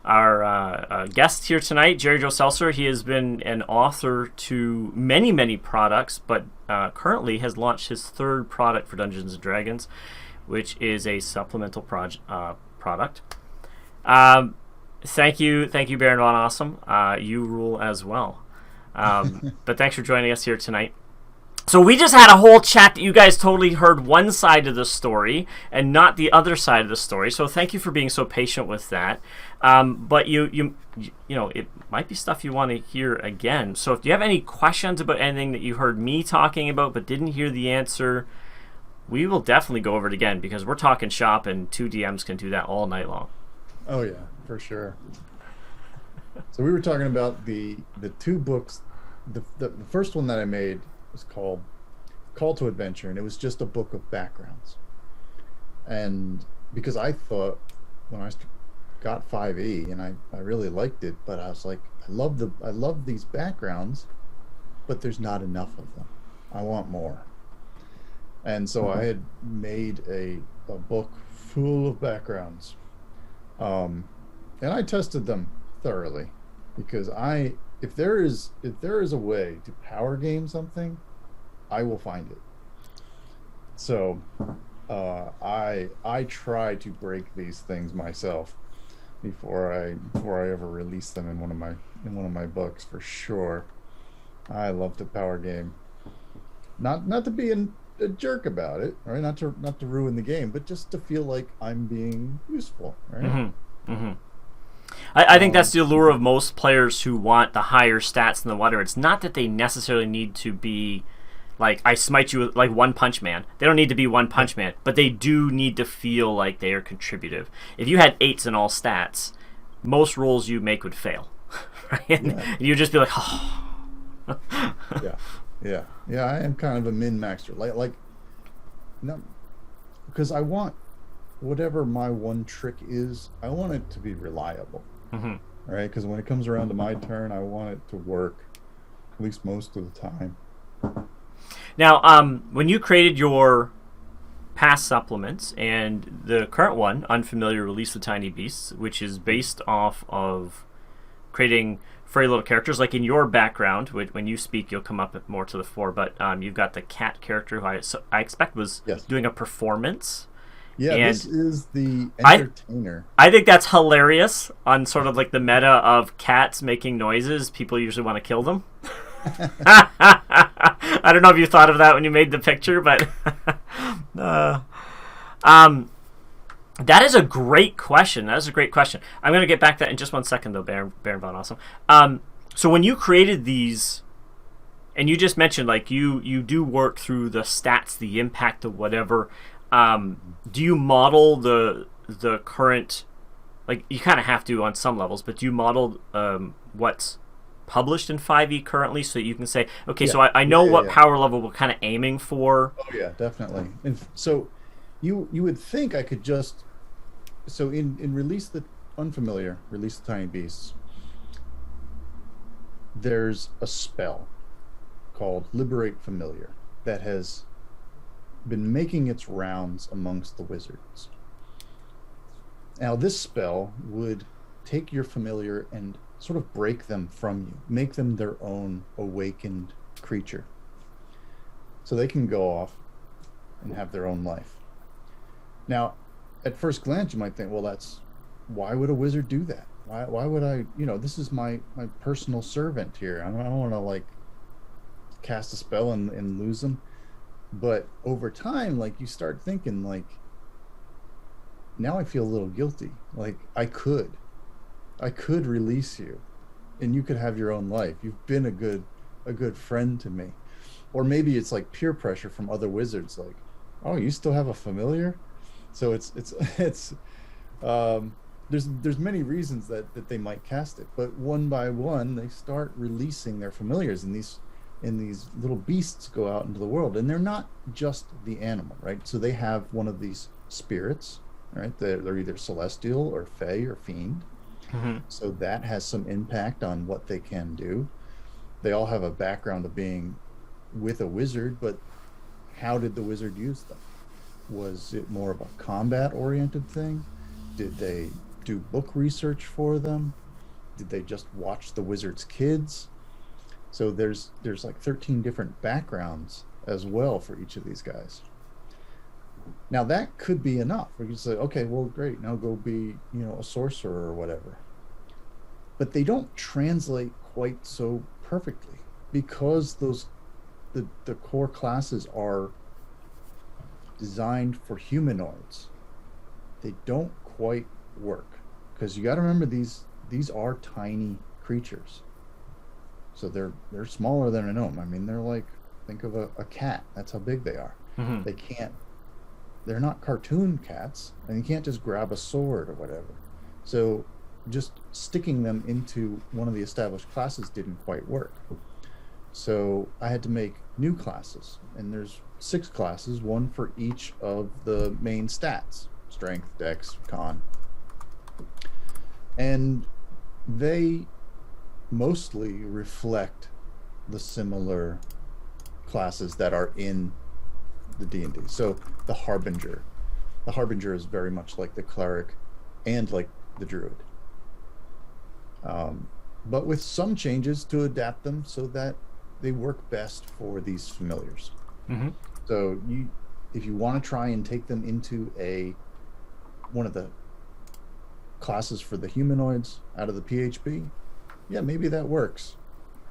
our guest here tonight, J Seltzer. He has been an author to many, many products, but currently has launched his third product for Dungeons and Dragons, which is a supplemental product. Thank you, Baron Von Awesome. You rule as well. But thanks for joining us here tonight. So we just had a whole chat that you guys totally heard one side of the story and not the other side of the story. So thank you for being so patient with that. But you know, it might be stuff you want to hear again. So if you have any questions about anything that you heard me talking about but didn't hear the answer, we will definitely go over it again, because we're talking shop and two DMs can do that all night long. Oh yeah, for sure. So we were talking about the two books. The first one that I made was called Call to Adventure, and it was just a book of backgrounds. And because I thought when I got 5e and I really liked it, but I was like, I love these backgrounds, but there's not enough of them. I want more. And so I had made a book full of backgrounds. And I tested them thoroughly, because if there is a way to power game something, I will find it. So I try to break these things myself before I ever release them in one of my books, for sure. I love to power game, not to be a jerk about it, right? Not to ruin the game, but just to feel like I'm being useful, right? Mm-hmm. Mm-hmm. I think that's the allure of most players who want the higher stats than the whatever. It's not that they necessarily need to be like, I smite you like One Punch Man. They don't need to be One Punch Man, but they do need to feel like they are contributive. If you had 8s in all stats, most rolls you make would fail. Right? And you'd just be like, oh. Yeah. I am kind of a min-maxer. Like, no, because I want whatever my one trick is, I want it to be reliable. Mm-hmm. Right? Because when it comes around to my turn, I want it to work at least most of the time. Now, when you created your past supplements and the current one, Unfamiliar, Release the Tiny Beasts, which is based off of creating furry little characters, like in your background, when you speak, you'll come up more to the fore, but you've got the cat character who I expect was doing a performance. Yeah, and this is the entertainer. I think that's hilarious on sort of like the meta of cats making noises. People usually want to kill them. I don't know if you thought of that when you made the picture, but that is a great question. I'm going to get back to that in just 1 second, though, Baron Von Awesome. So when you created these, and you just mentioned like you do work through the stats, the impact of whatever. Do you model the current, like you kind of have to on some levels, but do you model what's published in 5e currently, so that you can say, okay, so I know what power level we're kind of aiming for? Oh yeah, definitely. And so you would think I could just, so in Release the Unfamiliar, Release the Tiny Beasts, there's a spell called Liberate Familiar that has been making its rounds amongst the wizards. Now this spell would take your familiar and sort of break them from you, make them their own awakened creature, so they can go off and have their own life. Now, at first glance, you might think, well, why would a wizard do that? Why would I, this is my personal servant here. I don't want to like cast a spell and lose them. But over time, like, you start thinking like, now I feel a little guilty. Like I could release you and you could have your own life. You've been a good friend to me. Or maybe it's like peer pressure from other wizards, like, oh, you still have a familiar? So it's there's many reasons that they might cast it, but one by one they start releasing their familiars, and these little beasts go out into the world, and they're not just the animal, right? So they have one of these spirits, right? They're either celestial or fey or fiend. Mm-hmm. So that has some impact on what they can do. They all have a background of being with a wizard, but how did the wizard use them? Was it more of a combat oriented thing? Did they do book research for them? Did they just watch The Wizard's Kids? So there's like 13 different backgrounds as well for each of these guys. Now that could be enough. We could say, okay, well, great, now go be, a sorcerer or whatever. But they don't translate quite so perfectly because the core classes are designed for humanoids. They don't quite work because you got to remember these are tiny creatures. So they're smaller than a gnome. I mean, they're like, think of a cat. That's how big they are. Mm-hmm. They're not cartoon cats, and you can't just grab a sword or whatever. So just sticking them into one of the established classes didn't quite work. So I had to make new classes, and there's 6 classes, one for each of the main stats: strength, dex, con. And they mostly reflect the similar classes that are in the D&D. So the Harbinger is very much like the cleric and like the druid, but with some changes to adapt them so that they work best for these familiars. Mm-hmm. So if you want to try and take them into one of the classes for the humanoids out of the PHP, yeah, maybe that works.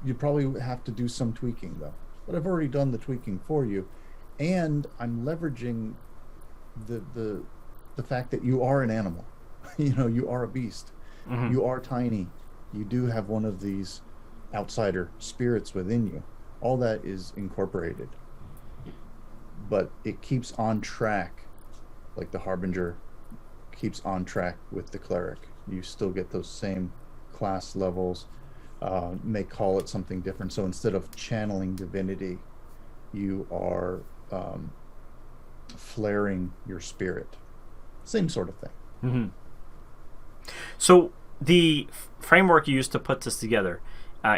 You probably have to do some tweaking though, but I've already done the tweaking for you. And I'm leveraging the fact that you are an animal. You are a beast. Mm-hmm. You are tiny. You do have one of these outsider spirits within you. All that is incorporated. But it keeps on track, like the Harbinger keeps on track with the cleric. You still get those same class levels. May call it something different. So instead of channeling divinity, you are flaring your spirit. Same sort of thing. Mm-hmm. So the framework you used to put this together,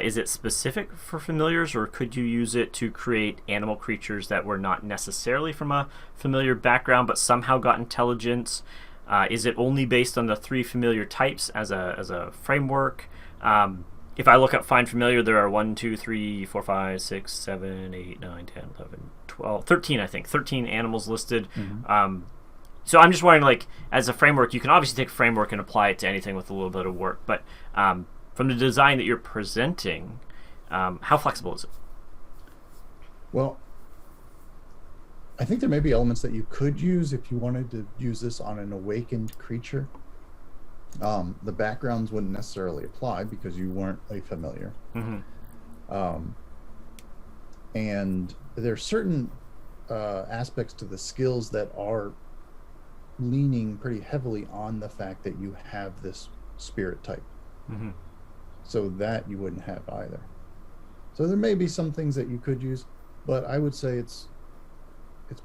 is it specific for familiars, or could you use it to create animal creatures that were not necessarily from a familiar background but somehow got intelligence? Is it only based on the 3 familiar types as a framework? If I look up Find Familiar, there are 1, 2, 3, 4, 5, 6, 7, 8, 9, 10, 11, 12, 13, I think. 13 animals listed. Mm-hmm. So I'm just wondering, like, as a framework, you can obviously take a framework and apply it to anything with a little bit of work. But from the design that you're presenting, how flexible is it? Well, I think there may be elements that you could use if you wanted to use this on an awakened creature. The backgrounds wouldn't necessarily apply because you weren't a familiar. Mm-hmm. And there's certain aspects to the skills that are leaning pretty heavily on the fact that you have this spirit type. Mm-hmm. So that you wouldn't have either. So there may be some things that you could use, but I would say it's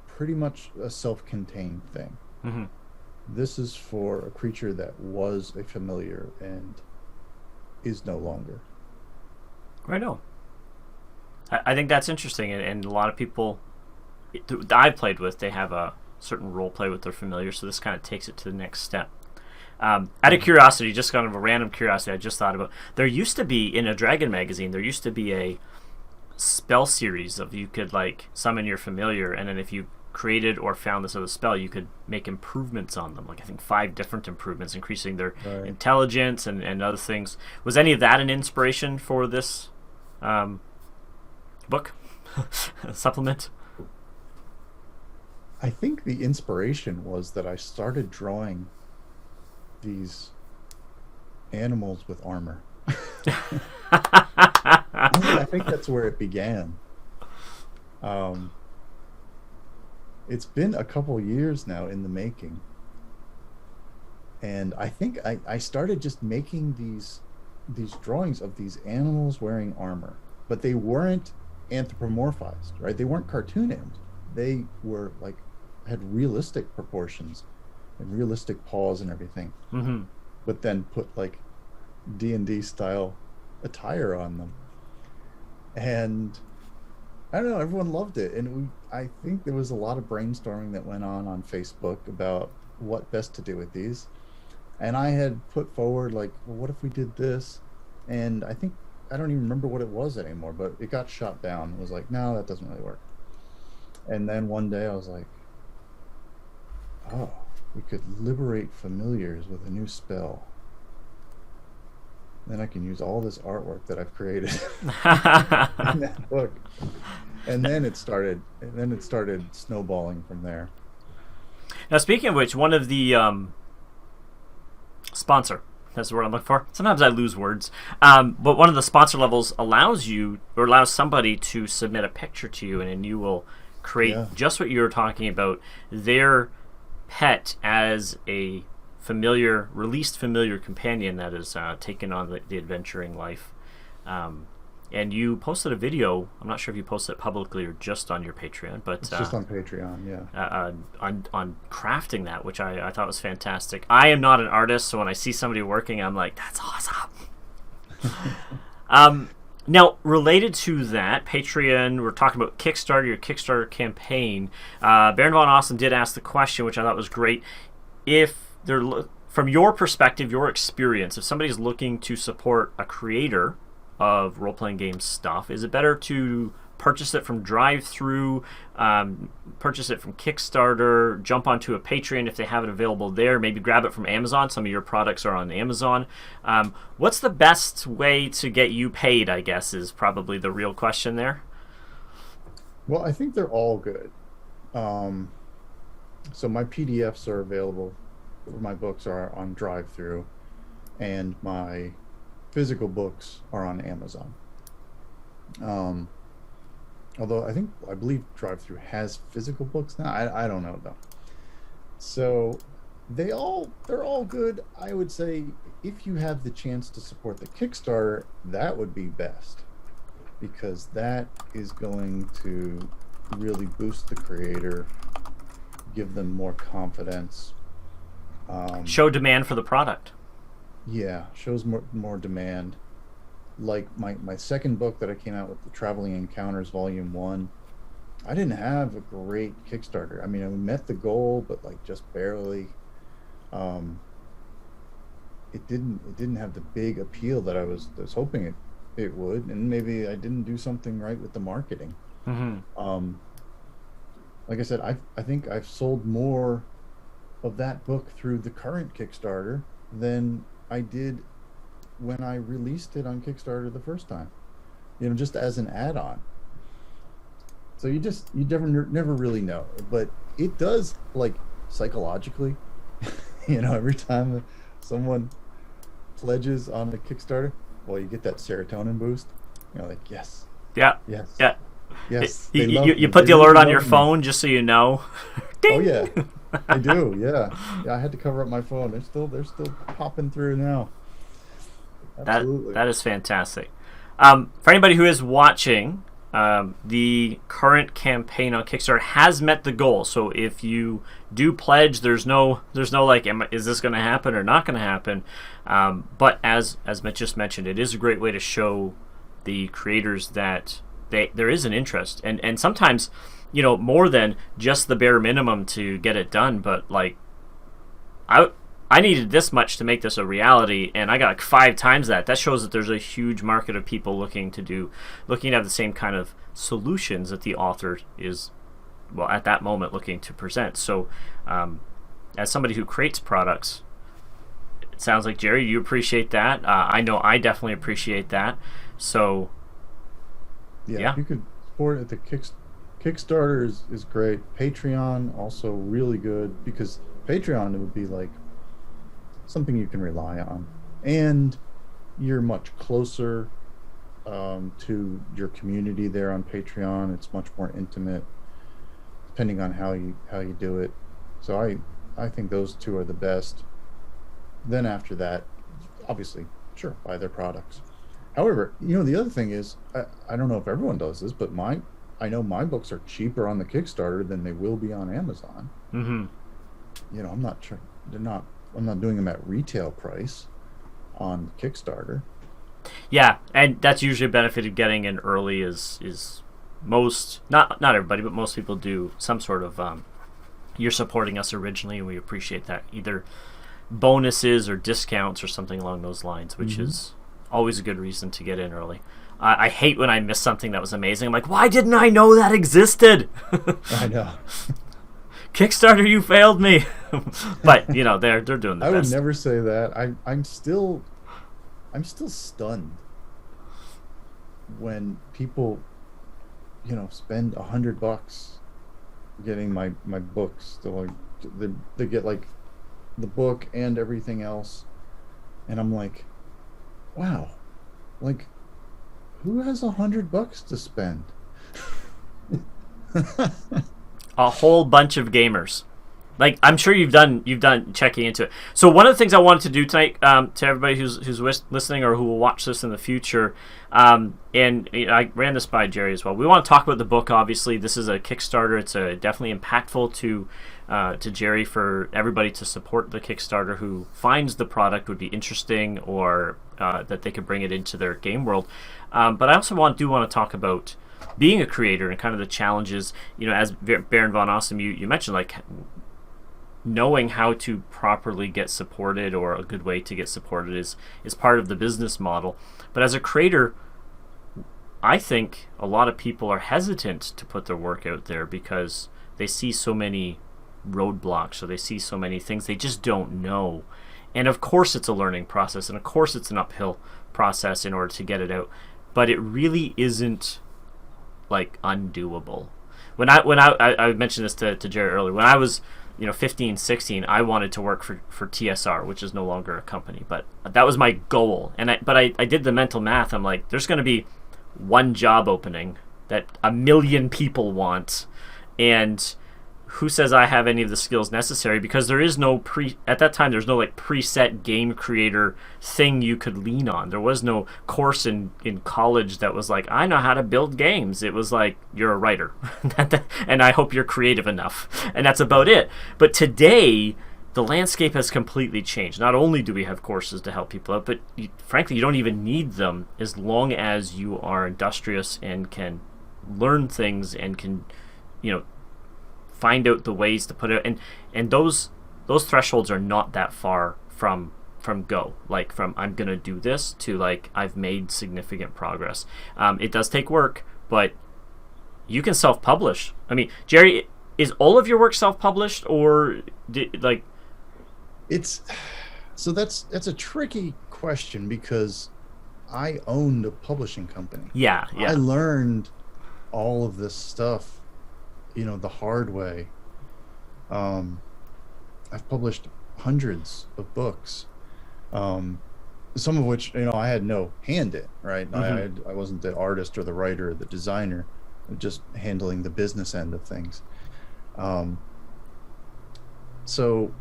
pretty much a self-contained thing. Mm-hmm. This is for a creature that was a familiar and is no longer. Right on. I think that's interesting, and a lot of people that I've played with, they have a certain role play with their familiar, so this kind of takes it to the next step. Out of curiosity, just kind of a random curiosity I just thought about, there used to be, in a Dragon magazine, there used to be a spell series of you could like summon your familiar, and then if you created or found this other spell, you could make improvements on them, like I think 5 different improvements, increasing their intelligence and other things. Was any of that an inspiration for this book supplement? I think the inspiration was that I started drawing these animals with armor. I think that's where it began. It's been a couple years now in the making, and I think I started just making these drawings of these animals wearing armor, but they weren't anthropomorphized, right? They weren't cartoon animals. They were like had realistic proportions and realistic paws and everything, mm-hmm. but then put like D&D style attire on them, and I don't know, everyone loved it, and I think there was a lot of brainstorming that went on Facebook about what best to do with these. And I had put forward like, well, what if we did this? And I don't even remember what it was anymore, but it got shot down. It was like, no, that doesn't really work. And then one day I was like, oh, we could liberate familiars with a new spell. Then I can use all this artwork that I've created in that book. And then it started snowballing from there. Now, speaking of which, one of the sponsor, that's the word I'm looking for. Sometimes I lose words. But one of the sponsor levels allows somebody to submit a picture to you, and then you will create just what you were talking about, their pet as a released familiar companion that has taken on the adventuring life. And you posted a video. I'm not sure if you posted it publicly or just on your Patreon, but it's just on Patreon, yeah. On crafting that, which I thought was fantastic. I am not an artist, so when I see somebody working, I'm like, that's awesome. Now, related to that, Patreon, we're talking about Kickstarter, your Kickstarter campaign. Baron Von Awesome did ask the question, which I thought was great. If they're from your perspective, your experience, if somebody's looking to support a creator of role-playing game stuff, is it better to purchase it from drive-through, purchase it from Kickstarter, jump onto a Patreon if they have it available there, maybe grab it from Amazon? Some of your products are on Amazon. What's the best way to get you paid, I guess, is probably the real question there. Well, I think they're all good. So my PDFs are available. My books are on drive-through, and my physical books are on Amazon. Although I believe drive-through has physical books now. I don't know though. So they're all good. I would say if you have the chance to support the Kickstarter, that would be best, because that is going to really boost the creator, give them more confidence. Show demand for the product. Yeah, shows more demand. Like my second book that I came out with, the Traveling Encounters Volume 1, I didn't have a great Kickstarter. I mean, I met the goal, but like just barely. It didn't have the big appeal that I was hoping it would, and maybe I didn't do something right with the marketing. Mm-hmm. Like I said, I think I've sold more of that book through the current Kickstarter than I did when I released it on Kickstarter the first time, just as an add-on. So you never really know, but it does, like, psychologically, every time someone pledges on the Kickstarter, well, you get that serotonin boost. Like, yes, yeah, you put the alert on your phone just so you know. Oh yeah, I do. Yeah, I had to cover up my phone. They're still popping through now. Absolutely. That is fantastic. For anybody who is watching, the current campaign on Kickstarter has met the goal. So if you do pledge, there's no like, is this going to happen or not going to happen? But as Mitch just mentioned, it is a great way to show the creators that there is an interest, and sometimes, more than just the bare minimum to get it done. But like, I needed this much to make this a reality, and I got like 5 times that. That shows that there's a huge market of people looking to have the same kind of solutions that the author is, well, at that moment looking to present. So, as somebody who creates products, it sounds like, Jerry, you appreciate that. I know I definitely appreciate that. So, yeah. You could support it. The Kickstarter is great. Patreon also really good, because Patreon, it would be like something you can rely on, and you're much closer to your community there on Patreon. It's much more intimate, depending on how you do it. So I think those two are the best. Then after that, obviously, sure, buy their products. However, the other thing is, I don't know if everyone does this, but I know my books are cheaper on the Kickstarter than they will be on Amazon. Mm-hmm. I'm not sure. I'm not doing them at retail price on Kickstarter. Yeah, and that's usually a benefit of getting in early. Is most, not everybody, but most people do some sort of you're supporting us originally, and we appreciate that, either bonuses or discounts or something along those lines, which is always a good reason to get in early. I hate when I miss something that was amazing. I'm like, why didn't I know that existed? I know. Kickstarter, you failed me. But you know, they're doing the I best. would never say that. I'm still stunned when people, spend $100 getting my books. They get like the book and everything else, and I'm like, wow, like who has $100 to spend? A whole bunch of gamers. Like, I'm sure you've done checking into it. So one of the things I wanted to do tonight, to everybody who's listening or who will watch this in the future, and I ran this by Jerry as well. We want to talk about the book. Obviously, this is a Kickstarter. It's definitely impactful to Jerry for everybody to support the Kickstarter who finds the product would be interesting or that they could bring it into their game world. But I also want to talk about being a creator and kind of the challenges. As Baron von Awesome, you mentioned, like, knowing how to properly get supported, or a good way to get supported is part of the business model. But as a creator, I think a lot of people are hesitant to put their work out there because they see so many roadblocks, or they see so many things they just don't know. And of course it's a learning process, and of course it's an uphill process in order to get it out. But it really isn't like undoable. When I mentioned this to Jerry earlier, when I was 15, 16, I wanted to work for TSR, which is no longer a company, but that was my goal. And I did the mental math. I'm like, there's going to be one job opening that 1 million people want, and who says I have any of the skills necessary? Because there is no at that time there's no like preset game creator thing you could lean on. There was no course in college that was like, I know how to build games. It was like, you're a writer and I hope you're creative enough, and that's about it. But today the landscape has completely changed. Not only do we have courses to help people out, but frankly you don't even need them as long as you are industrious and can learn things and can find out the ways to put it, and those thresholds are not that far from go, like from I'm gonna do this to like I've made significant progress. It does take work, but you can self-publish. I mean, Jerry, is all of your work self-published, or it's so that's a tricky question because I owned a publishing company. Yeah. I learned all of this stuff the hard way. I've published hundreds of books, some of which I had no hand in, right? I wasn't the artist or the writer or the designer, just handling the business end of things. So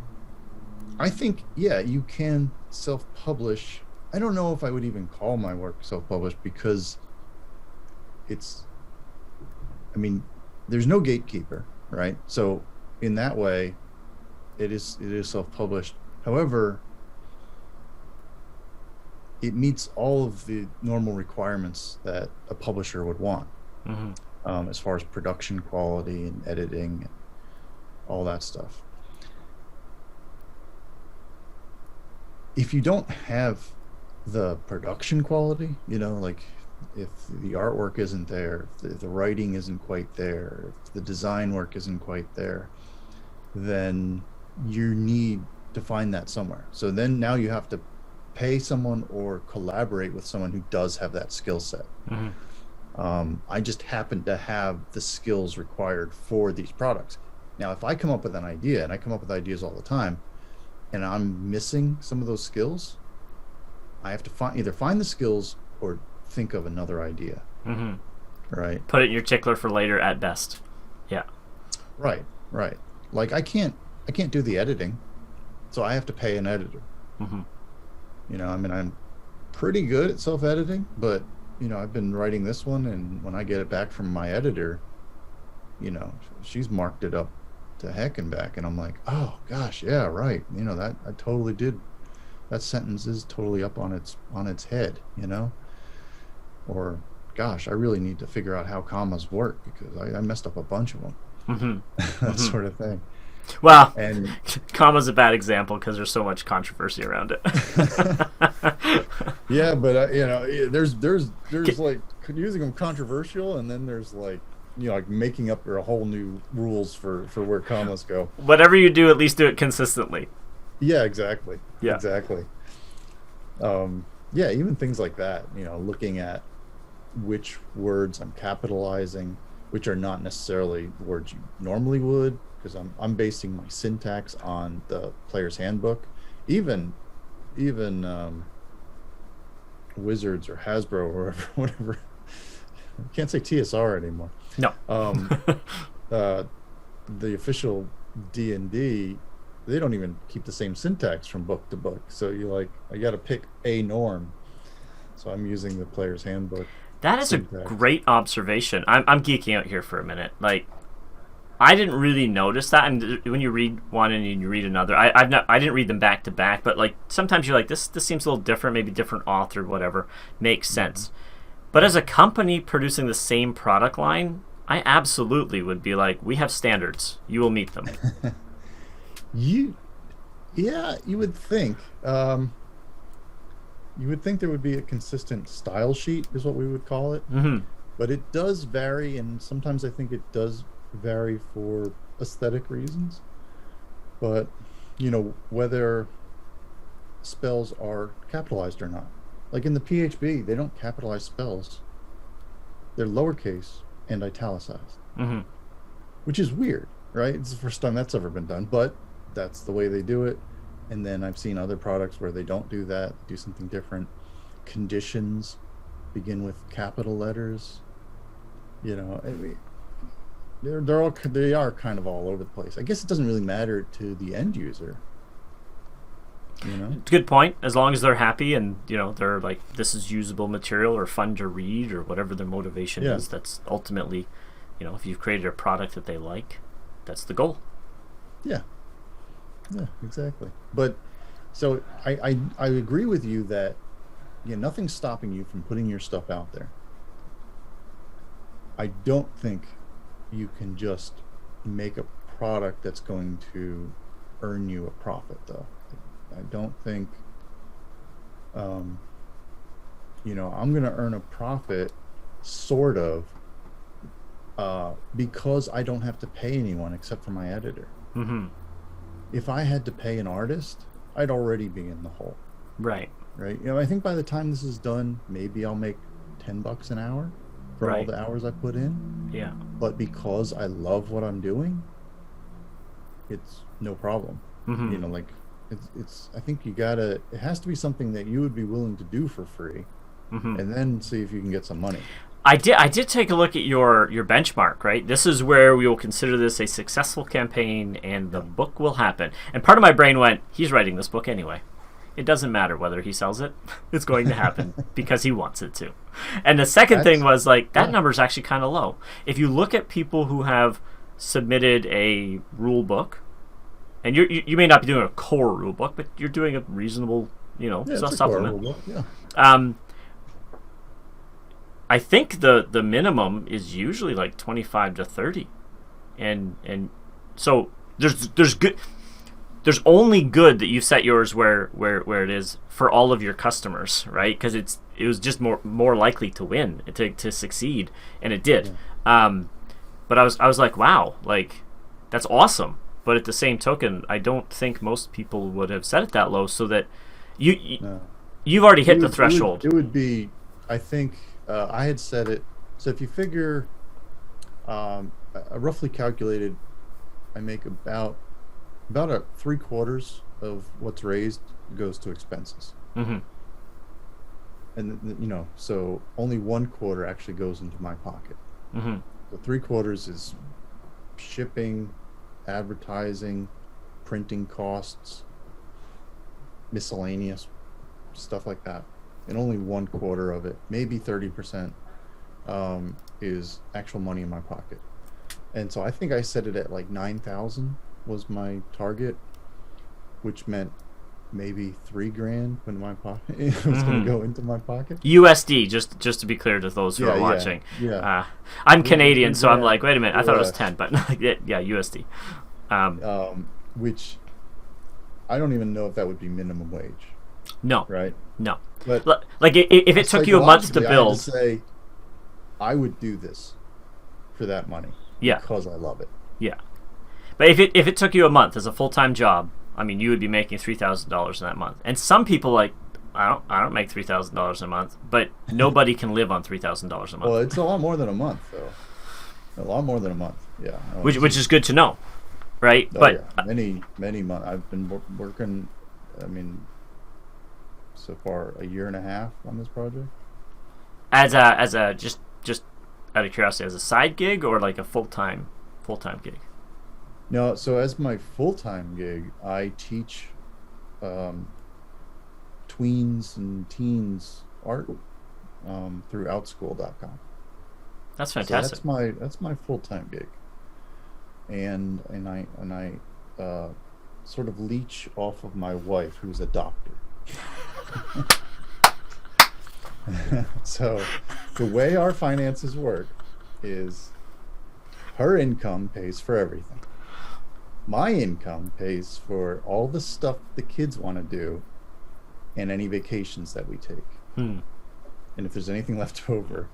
I think you can self-publish. I don't know if I would even call my work self-published because there's no gatekeeper, right? So in that way, it is self-published. However, it meets all of the normal requirements that a publisher would want, as far as production quality and editing, and all that stuff. If you don't have the production quality, like if the artwork isn't there, if the writing isn't quite there, if the design work isn't quite there, then you need to find that somewhere. So then now you have to pay someone or collaborate with someone who does have that skill set. I just happen to have the skills required for these products. Now, if I come up with an idea, and I come up with ideas all the time, and I'm missing some of those skills, I have to either find the skills or think of another idea. Right. Put it in your tickler for later at best. Yeah. Right. Like I can't do the editing, so I have to pay an editor. I'm pretty good at self-editing, but I've been writing this one, and when I get it back from my editor, she's marked it up to heck and back, and I'm like, oh gosh, yeah, right. That I totally did. That sentence is totally up on its head, or gosh, I really need to figure out how commas work because I messed up a bunch of them. That sort of thing. Well, And comma's a bad example because there's so much controversy around it. yeah, but there's like using them controversial, and then there's like like making up your whole new rules for where commas go. Whatever you do, at least do it consistently. Yeah, exactly. Yeah. Exactly. Yeah, even things like that, looking at which words I'm capitalizing, which are not necessarily words you normally would, because I'm basing my syntax on the player's handbook. Even Wizards or Hasbro or whatever. I can't say TSR anymore. No. The official D&D, they don't even keep the same syntax from book to book. So I got to pick a norm. So I'm using the player's handbook. That is syntax. A great observation. I'm geeking out here for a minute. Like, I didn't really notice that. And when you read one and you read another, I didn't read them back to back. But like sometimes you're like, this seems a little different. Maybe different author, whatever. Makes sense. But as a company producing the same product line, I absolutely would be like, we have standards. You will meet them. You would think. You would think there would be a consistent style sheet, is what we would call it. Mm-hmm. But it does vary, and sometimes I think it does vary for aesthetic reasons. But, whether spells are capitalized or not. Like in the PHB, they don't capitalize spells. They're lowercase and italicized. Mm-hmm. Which is weird, right? It's the first time that's ever been done, but that's the way they do it. And then I've seen other products where they don't do that, do something different. Conditions begin with capital letters. They are kind of all over the place. I guess it doesn't really matter to the end user. It's a good point. As long as they're happy and they're like, this is usable material or fun to read or whatever their motivation is. That's ultimately, if you've created a product that they like, that's the goal. Yeah, exactly. But so I agree with you that nothing's stopping you from putting your stuff out there. I don't think you can just make a product that's going to earn you a profit, though. I don't think, I'm going to earn a profit, sort of, because I don't have to pay anyone except for my editor. Mm-hmm. If I had to pay an artist, I'd already be in the hole. Right. I think by the time this is done, maybe I'll make $10 an hour for all the hours I put in. Yeah. But because I love what I'm doing, it's no problem. Mm-hmm. It's I think it has to be something that you would be willing to do for free, and then see if you can get some money. I did take a look at your benchmark, right? This is where we will consider this a successful campaign and the book will happen. And part of my brain went, he's writing this book anyway. It doesn't matter whether he sells it. It's going to happen because he wants it to. And the second thing was like, that number is actually kind of low. If you look at people who have submitted a rule book, and you may not be doing a core rule book, but you're doing a reasonable, supplement. Book, yeah. I think the minimum is usually like 25 to 30, and so there's good. There's only good that you set yours where it is for all of your customers, right? Because it was just more likely to win, to succeed, and it did. Yeah. But I was like, wow, like that's awesome. But at the same token, I don't think most people would have set it that low, so that you've already hit the threshold. It would be, I think, I had set it. So if you figure, I roughly calculated, I make about a 3/4 of what's raised goes to expenses. Mm-hmm. And so only 1/4 actually goes into my pocket. Mm-hmm. So 3/4 is shipping, advertising, printing costs, miscellaneous stuff like that, and only 1/4 of it, maybe 30%, is actual money in my pocket. And so I think I set it at like 9,000 was my target, which meant maybe $3,000 into my pocket. It was going to go into my pocket. USD, just to be clear to those who are watching. Yeah. I'm Canadian, so I'm like, wait a minute, I thought it was 10, but yeah, USD. Um, which I don't even know if that would be minimum wage, no, right? no. But Like if it took you a month to psychologically, I had build, to say I would do this for that money yeah, because I love it. yeah. But if it took you a month as a full-time job, I mean, you would be making $3,000 in that month. And some people like, I don't make $3,000 a month, but nobody can live on $3,000 a month. Well, it's a lot more than a month, though. A lot more than a month. Yeah. No, which is good to know, right? Oh, but yeah. Many months. I've been working. I mean, so far a year and a half on this project. as a just out of curiosity, as a side gig or like a full-time gig? No, so as my full-time gig, I teach tweens and teens art through outschool.com. That's So fantastic. that's my full-time gig, and I sort of leech off of my wife, who's a doctor. So the way our finances work is her income pays for everything. My income pays for all the stuff the kids want to do and any vacations that we take. And if there's anything left over,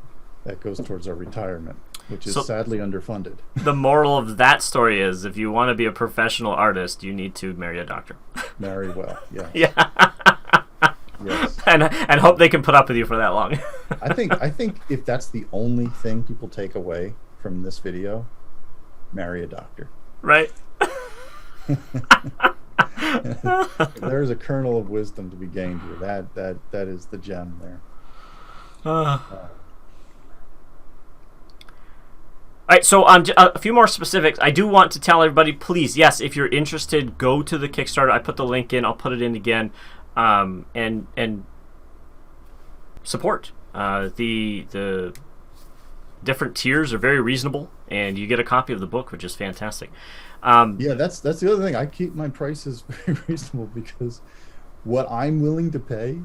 that goes towards our retirement, which is sadly underfunded. The moral of that story is, if you want to be a professional artist, you need to marry a doctor. Marry well, yeah. Yeah. Yes. And hope they can put up with you for that long. I think if that's the only thing people take away from this video, marry a doctor. Right? There's a kernel of wisdom to be gained here. That is the gem there. All right, so a few more specifics. I do want to tell everybody, please, yes, if you're interested, go to the Kickstarter. I put the link in. I'll put it in again, and support. The different tiers are very reasonable, and you get a copy of the book, which is fantastic. Yeah, that's the other thing. I keep my prices very reasonable because what I'm willing to pay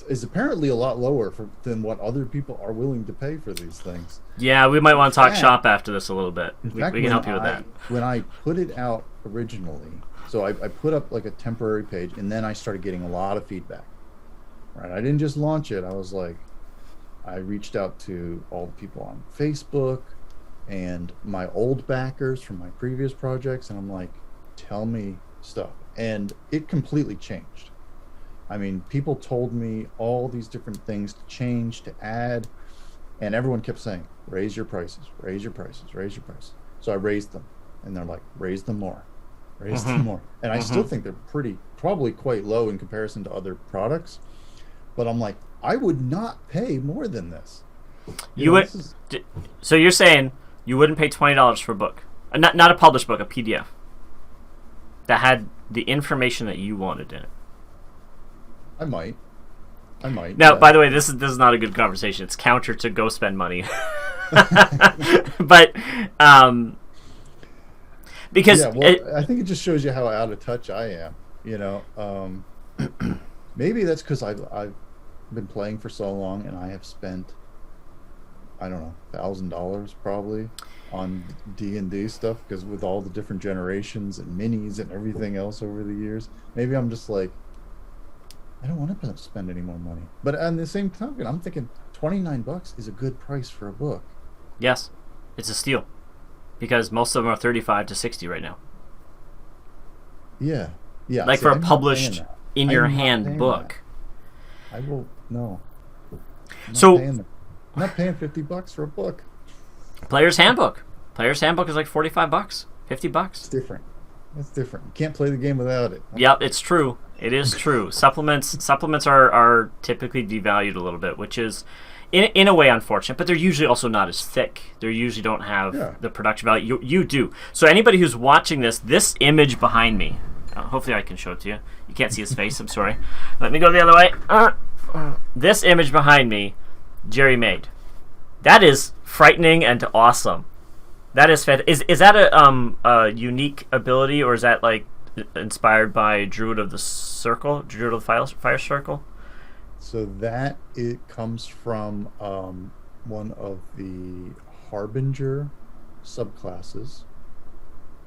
is apparently a lot lower than what other people are willing to pay for these things. Yeah, we might want to talk shop after this a little bit. In We fact, can help you with that. When I put it out originally, so I put up like a temporary page, and then I started getting a lot of feedback. Right, I didn't just launch it. I reached out to all the people on Facebook and my old backers from my previous projects, and I'm like, tell me stuff. And it completely changed. I mean, people told me all these different things to change, to add, and everyone kept saying, raise your prices, raise your prices, raise your prices. So I raised them, and they're like, raise them more, raise them more. And I still think they're probably quite low in comparison to other products, but I'm like, I would not pay more than this. So you're saying you wouldn't pay $20 for a book, not a published book, a PDF that had the information that you wanted in it? I might. Now, yeah. by the way, this is not a good conversation. It's counter to go spend money. But because I think it just shows you how out of touch I am. Maybe that's because I've been playing for so long, and I have spent, I don't know, $1,000 probably on D&D stuff, because with all the different generations and minis and everything else over the years, maybe I'm just like, I don't want to spend any more money. But on the same token, I'm thinking $29 is a good price for a book. Yes, it's a steal, because most of them are 35 to 60 right now. Yeah. Like, for a published in your hand book. I will no. I'm not paying $50 for a book. Player's Handbook. Player's Handbook is like $45, $50. It's different. It's different. You can't play the game without it. Yep, it's true. It is true. Supplements are typically devalued a little bit, which is in a way unfortunate, but they're usually also not as thick. They usually don't have the production value. You do. So anybody who's watching this image behind me, hopefully I can show it to you. You can't see his face, I'm sorry. Let me go the other way. This image behind me, Jerry made. That is frightening and awesome. That is fantastic. Is that a unique ability, or is that like inspired by Druid of the Fire Circle? So that it comes from one of the Harbinger subclasses,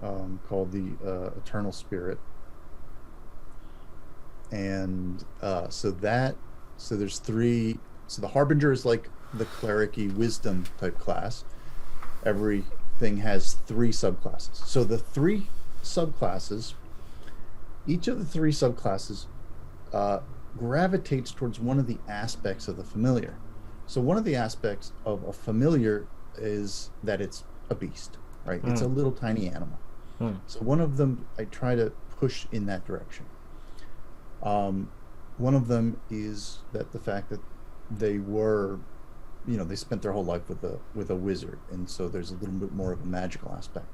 called the Eternal Spirit, and so there's three. So the Harbinger is like the cleric-y wisdom type class. Everything has three subclasses. So the three subclasses, each of the three subclasses gravitates towards one of the aspects of the familiar. So one of the aspects of a familiar is that it's a beast, right? It's a little tiny animal. So one of them I try to push in that direction. One of them is that the fact that they were, they spent their whole life with a wizard, and so there's a little bit more of a magical aspect.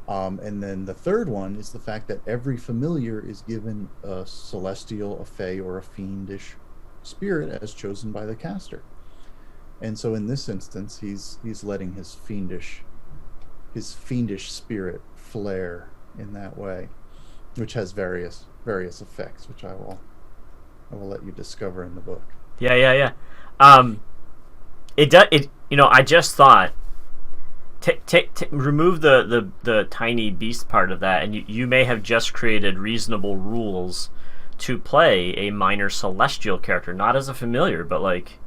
And then the third one is the fact that every familiar is given a celestial, a fey, or a fiendish spirit as chosen by the caster. And so in this instance, he's letting his fiendish spirit flare in that way, which has various effects, which I will let you discover in the book. Yeah. It does. I just thought, remove the tiny beast part of that, and you may have just created reasonable rules to play a minor celestial character, not as a familiar, but like,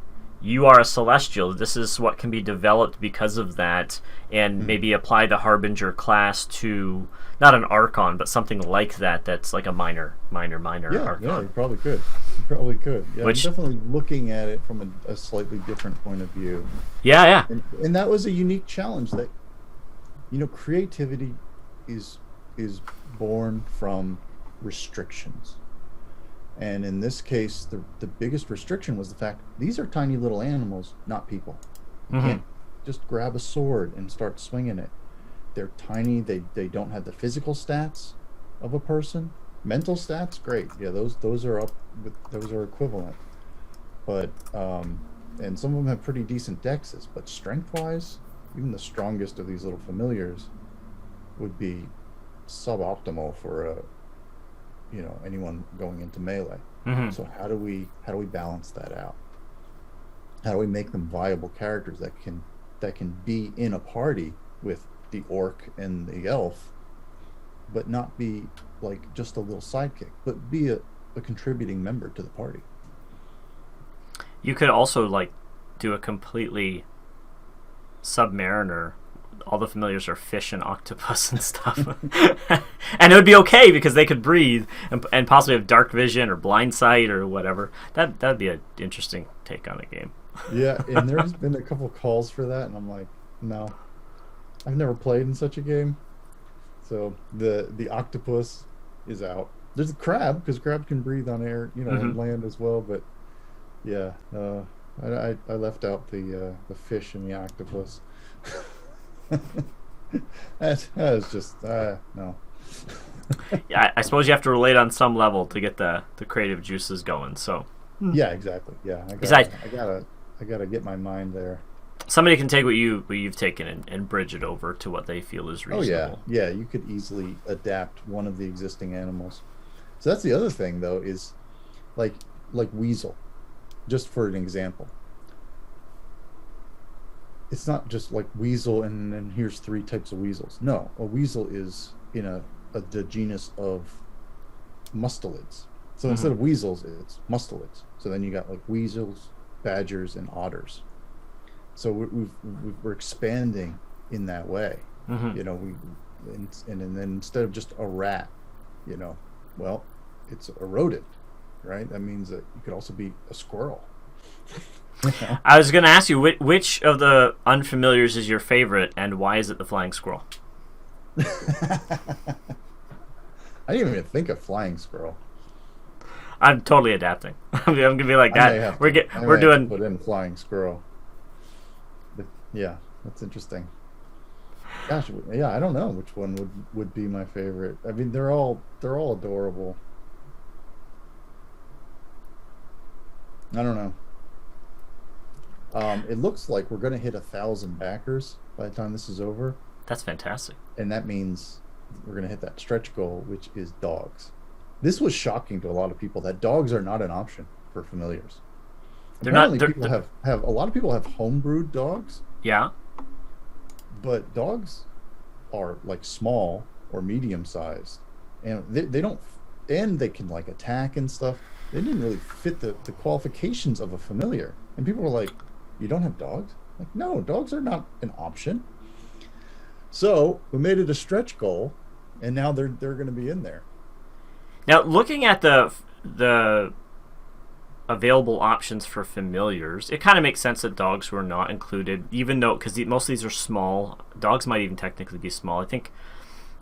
you are a celestial. This is what can be developed because of that, and maybe apply the Harbinger class to not an Archon, but something like that. That's like a minor Archon. Yeah, you probably could. Yeah, Which, I'm definitely looking at it from a slightly different point of view. Yeah. And that was a unique challenge. That creativity is born from restrictions. And in this case, the biggest restriction was the fact these are tiny little animals, not people. You can't just grab a sword and start swinging it. They're tiny. They don't have the physical stats of a person. Mental stats, great. Yeah, those are up. Those are equivalent. But and some of them have pretty decent dexes. But strength-wise, even the strongest of these little familiars would be suboptimal for anyone going into melee. So how do we balance that out? How do we make them viable characters that can be in a party with the orc and the elf, but not be like just a little sidekick, but be a contributing member to the party? You could also like do a completely Submariner. All the familiars are fish and octopus and stuff. And it would be okay because they could breathe and possibly have dark vision or blind sight or whatever. That'd be an interesting take on the game. Yeah, and there's been a couple calls for that, and I'm like, no, I've never played in such a game. So the octopus is out. There's a crab, because crab can breathe on air, on land as well. But yeah, I left out the fish and the octopus. that was just no. Yeah, I suppose you have to relate on some level to get the creative juices going. So yeah, exactly. Yeah, I gotta get my mind there. Somebody can take what you've taken and bridge it over to what they feel is reasonable. Oh yeah. You could easily adapt one of the existing animals. So that's the other thing, though, is like weasel. Just for an example, it's not just like weasel and then here's three types of weasels. No, a weasel is in the genus of mustelids. So instead of weasels, it's mustelids. So then you got like weasels, badgers, and otters. So we're expanding in that way. And then instead of just a rat, well, it's a rodent, right? That means that you could also be a squirrel. I was going to ask you, which of the unfamiliars is your favorite, and why is it the flying squirrel? I didn't even think of flying squirrel. I'm totally adapting. I'm going to be like that. We're doing put in flying squirrel. But yeah, that's interesting. Gosh, yeah, I don't know which one would be my favorite. I mean, they're all adorable. I don't know. It looks like we're going to hit 1,000 backers by the time this is over. That's fantastic. And that means we're going to hit that stretch goal, which is dogs. This was shocking to a lot of people that dogs are not an option for familiars. Apparently, people have a lot of people have homebrewed dogs. Yeah. But dogs are like small or medium sized, and they don't, and they can like attack and stuff. They didn't really fit the qualifications of a familiar. And people were like, "You don't have dogs?" Like, no, dogs are not an option. So we made it a stretch goal, and now they're going to be in there. Now, looking at the available options for familiars, it kind of makes sense that dogs were not included, even though, because most of these are small. Dogs might even technically be small. I think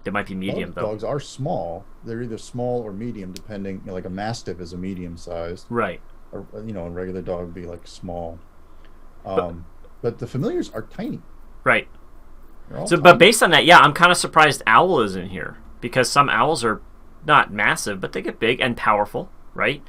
they might be medium, though. Dogs are small. They're either small or medium, depending. Like a Mastiff is a medium sized. Right. Or, a regular dog would be like small. But the familiars are tiny. Right. So, tiny. But based on that, yeah, I'm kind of surprised Owl is in here, because some owls are not massive, but they get big and powerful, right?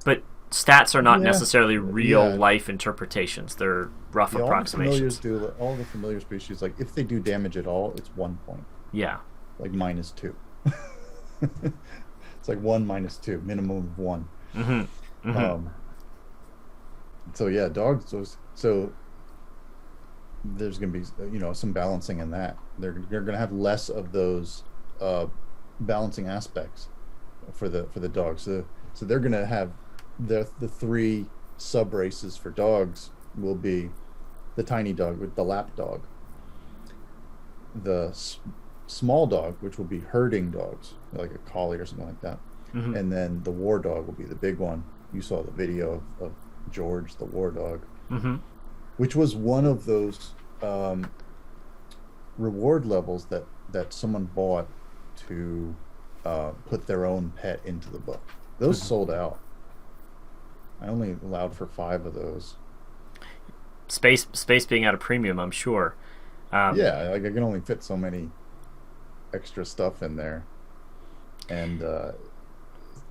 But stats are not necessarily real life interpretations. They're rough approximations. All the familiar species, like if they do damage at all, it's 1 point. Yeah. Like -2. It's like 1 -2, minimum of 1. Mm-hmm. Mm-hmm. So yeah, dogs. So there's going to be some balancing in that. They're going to have less of those balancing aspects for the dogs. So they're going to have the 3 sub races for dogs will be the tiny dog with the lap dog, the small dog, which will be herding dogs like a collie or something like that, mm-hmm. and then the war dog will be the big one. You saw the video of George the war dog, mm-hmm. which was one of those reward levels that someone bought to put their own pet into the book. Those mm-hmm. sold out. I only allowed for 5 of those. Space being at a premium, I'm sure. Yeah, like I can only fit so many extra stuff in there, and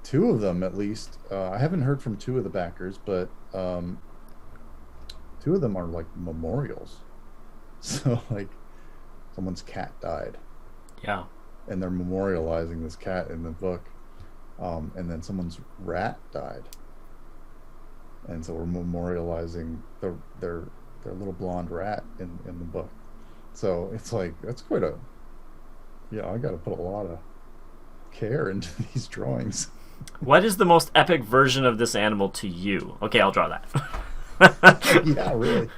2 of them at least. I haven't heard from 2 of the backers, but 2 of them are like memorials. So like someone's cat died. Yeah. And they're memorializing this cat in the book. And then someone's rat died. And so we're memorializing their little blonde rat in the book. So it's like, that's quite a, I got to put a lot of care into these drawings. What is the most epic version of this animal to you? Okay, I'll draw that. Yeah, really.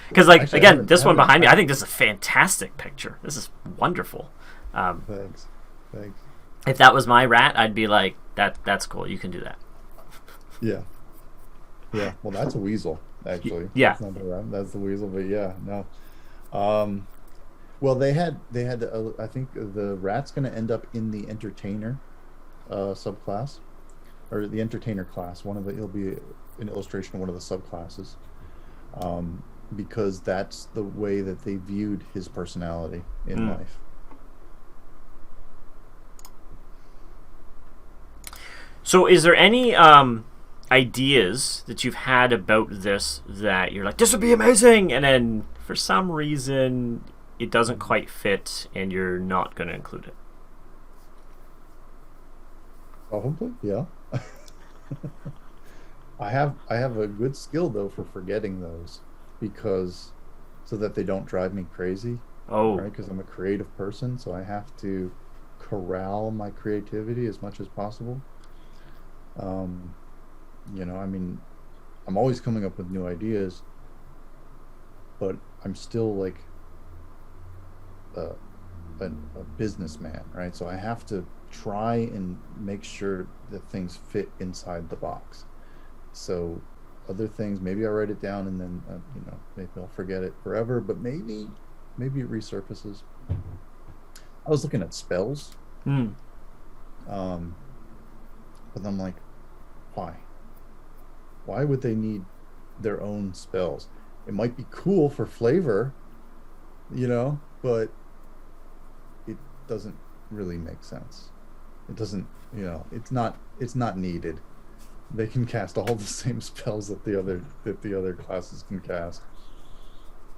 Because, like, again, this one behind me, I think this is a fantastic picture. This is wonderful. Thanks. If that was my rat, I'd be like, that's cool. You can do that. Yeah. Well, that's a weasel, actually. Yeah. That's not the rat. That's the weasel, but yeah, no. Well, they had. I think the rat's going to end up in the entertainer subclass, or the entertainer class. It'll be an illustration of one of the subclasses, because that's the way that they viewed his personality in life. So, is there any ideas that you've had about this that you're like, this would be amazing, and then for some reason it doesn't quite fit, and you're not going to include it? Probably, yeah. I have a good skill though for forgetting those, so that they don't drive me crazy. Oh, right, because I'm a creative person, so I have to corral my creativity as much as possible. I mean, I'm always coming up with new ideas, but I'm still like a businessman, right? So I have to try and make sure that things fit inside the box. So other things, maybe I write it down and then maybe I'll forget it forever, but maybe it resurfaces. I was looking at spells, but I'm like, why would they need their own spells? It might be cool for flavor, but it doesn't really make sense. It doesn't, it's not needed. They can cast all the same spells that the other classes can cast.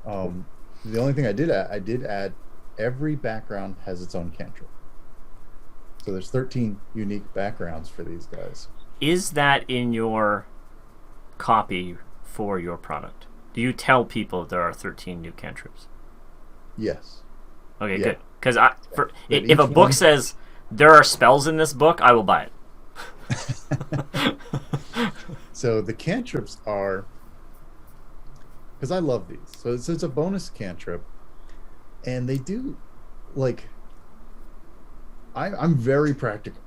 The only thing I did add every background has its own cantrip. So there's 13 unique backgrounds for these guys. Is that in your copy for your product? Do you tell people there are 13 new cantrips? Yes. Okay, Yeah. good. Because That if a each book one. says there are spells in this book, I will buy it. So the cantrips are, because I love these. So it's a bonus cantrip, and they do like I'm very practical,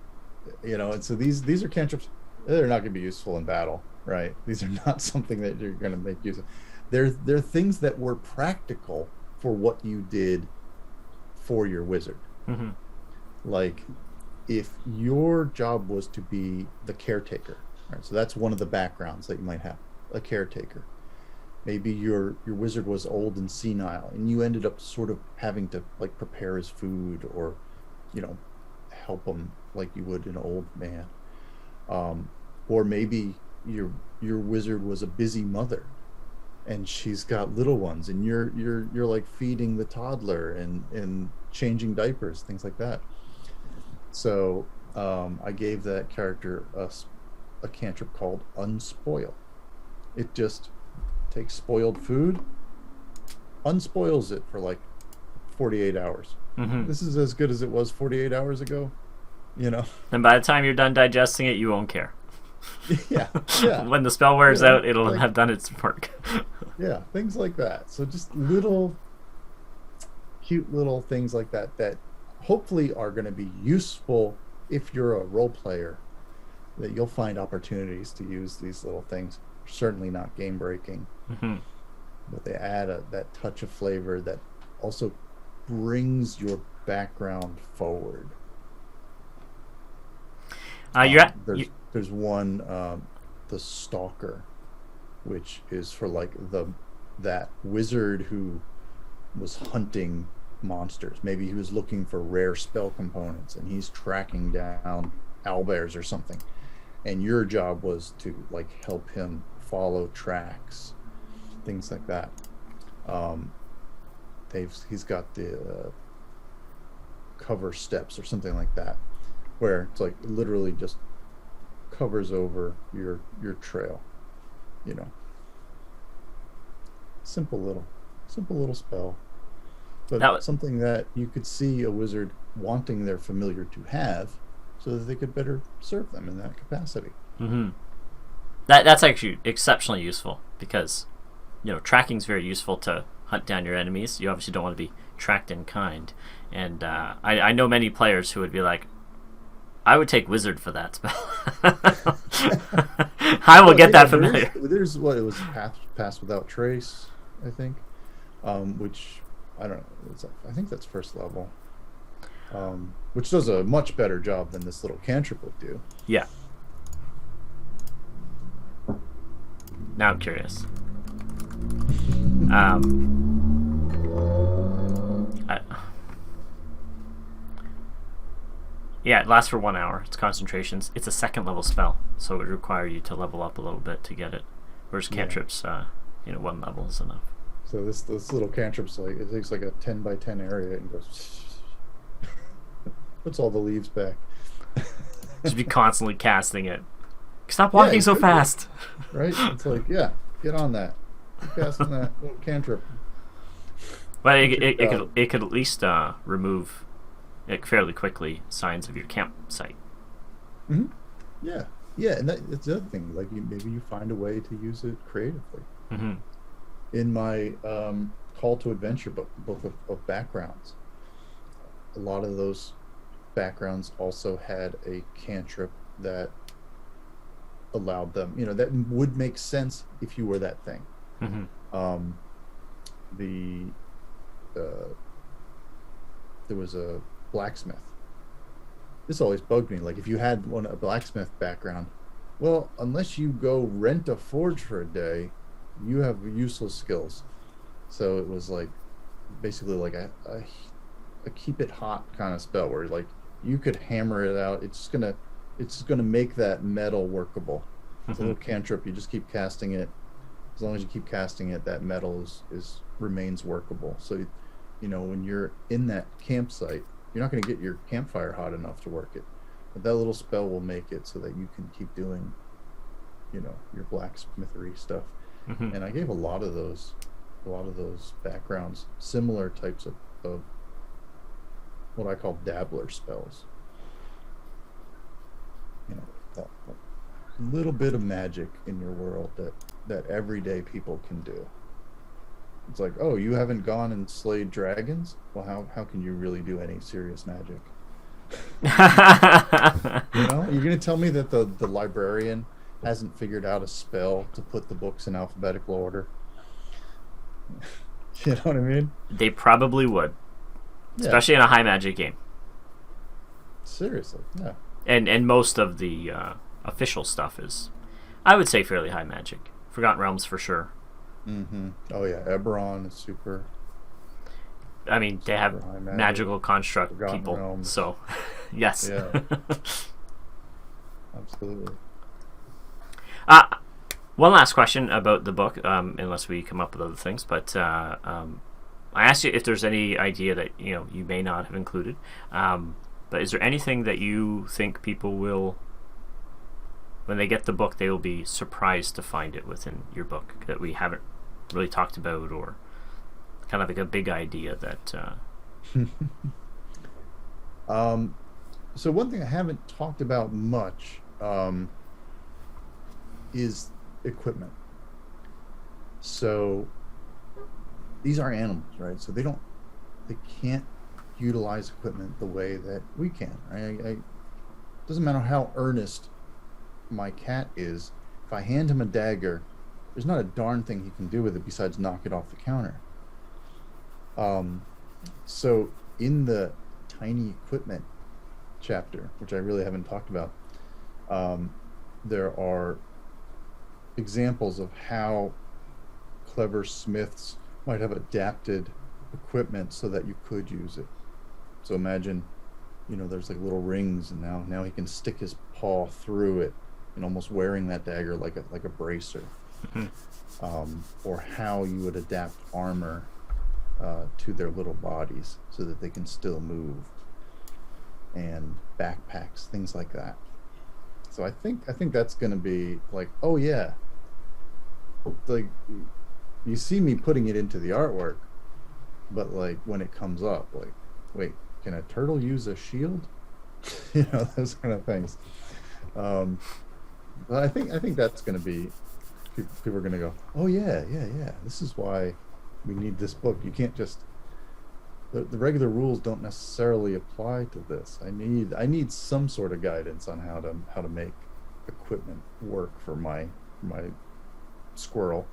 and so these are cantrips. They're not going to be useful in battle, right? These are not something that you're going to make use of. They're things that were practical for what you did for your wizard. Hmm. Like if your job was to be the caretaker, right? So that's one of the backgrounds that you might have, a caretaker. Maybe your wizard was old and senile, and you ended up sort of having to like prepare his food or, you know, help him like you would an old man. Um, or maybe your wizard was a busy mother and she's got little ones, and you're like feeding the toddler and changing diapers, things like that. So I gave that character a cantrip called Unspoil. It just takes spoiled food, unspoils it for like 48 hours. Hmm. This is as good as it was 48 hours ago, you know? And by the time you're done digesting it, you won't care. Yeah, yeah, When the spell wears out, it'll like, have done its work. yeah, things like that. So just little, cute little things like that that hopefully are going to be useful if you're a role player, that you'll find opportunities to use these little things. Certainly not game breaking, Hmm. but they add that touch of flavor that also brings your background forward. You're at, There's one, the Stalker, which is for like that wizard who was hunting monsters. Maybe he was looking for rare spell components and he's tracking down owlbears or something. And your job was to like help him follow tracks, things like that. Um, he's got the cover steps or something like that, where it's like literally just covers over your trail, you know. Simple little spell, that but was, something that you could see a wizard wanting their familiar to have so that they could better serve them in that capacity. hmm that's actually exceptionally useful because tracking's very useful to hunt down your enemies. You obviously don't want to be tracked in kind, and I know many players who would be like, I would take wizard for that spell. I will Well, get yeah, that familiar. there's what it was, pass without trace, I think, which I don't know. I think that's first level, which does a much better job than this little cantrip would do. Yeah. Now I'm curious. I, yeah, it lasts for 1 hour. It's concentrations. It's a second level spell, so it would require you to level up a little bit to get it. Whereas Yeah. cantrips, 1 level is enough. So this little cantrip's like, it takes like a 10 by 10 area and goes puts all the leaves back. Just be constantly casting it. Stop walking so fast. Right? It's like, yeah, get on that. Keep casting that little cantrip. But it could at least remove fairly quickly signs of your campsite. Mm-hmm. Yeah, yeah, and that's the other thing. Like, maybe you find a way to use it creatively. Mm-hmm. In my Call to Adventure book of backgrounds, a lot of those backgrounds also had a cantrip that allowed them, that would make sense if you were that thing. Mm-hmm. The there was a blacksmith. This always bugged me. Like, if you had a blacksmith background, well, unless you go rent a forge for a day, you have useless skills. So it was like basically like a keep it hot kind of spell, where like you could hammer it out. It's gonna make that metal workable. It's a little cantrip. You just keep casting it. As long as you keep casting it, that metal is remains workable. So when you're in that campsite, you're not going to get your campfire hot enough to work it, but that little spell will make it so that you can keep doing your blacksmithery stuff. Mm-hmm. And I gave a lot of those backgrounds similar types of what I call dabbler spells. You know, that little bit of magic in your world that everyday people can do. It's like, oh, you haven't gone and slayed dragons? Well, how can you really do any serious magic? You know, you're going to tell me that the librarian hasn't figured out a spell to put the books in alphabetical order? You know what I mean? They probably would, Yeah, especially in a high magic game. seriously. Yeah. And most of the official stuff is, I would say, fairly high magic. Forgotten Realms for sure. Mm-hmm. Oh yeah, Eberron is super. I mean, they have Super high magic. magical construct Forgotten people, Realms. so yes. Yeah, absolutely. uh, One last question about the book, unless we come up with other things. But I asked you if there's any idea that you may not have included. But is there anything that you think people will, when they get the book, they will be surprised to find it within your book that we haven't really talked about, or kind of like a big idea that? So one thing I haven't talked about much is equipment. So these are animals, right? So they can't utilize equipment the way that we can, right? Doesn't matter how earnest my cat is. If I hand him a dagger, there's not a darn thing he can do with it besides knock it off the counter. So in the tiny equipment chapter, which I really haven't talked about, there are examples of how clever smiths might have adapted equipment so that you could use it. So imagine, there's like little rings, and now he can stick his paw through it, and almost wearing that dagger like a bracer. Or how you would adapt armor to their little bodies so that they can still move, and backpacks, things like that. So I think that's going to be like, oh yeah, like you see me putting it into the artwork, but like when it comes up, like, wait, can a turtle use a shield? Those kind of things. But I think that's going to be, people are going to go, oh yeah, this is why we need this book. You can't just, the regular rules don't necessarily apply to this. I need some sort of guidance on how to make equipment work for my squirrel.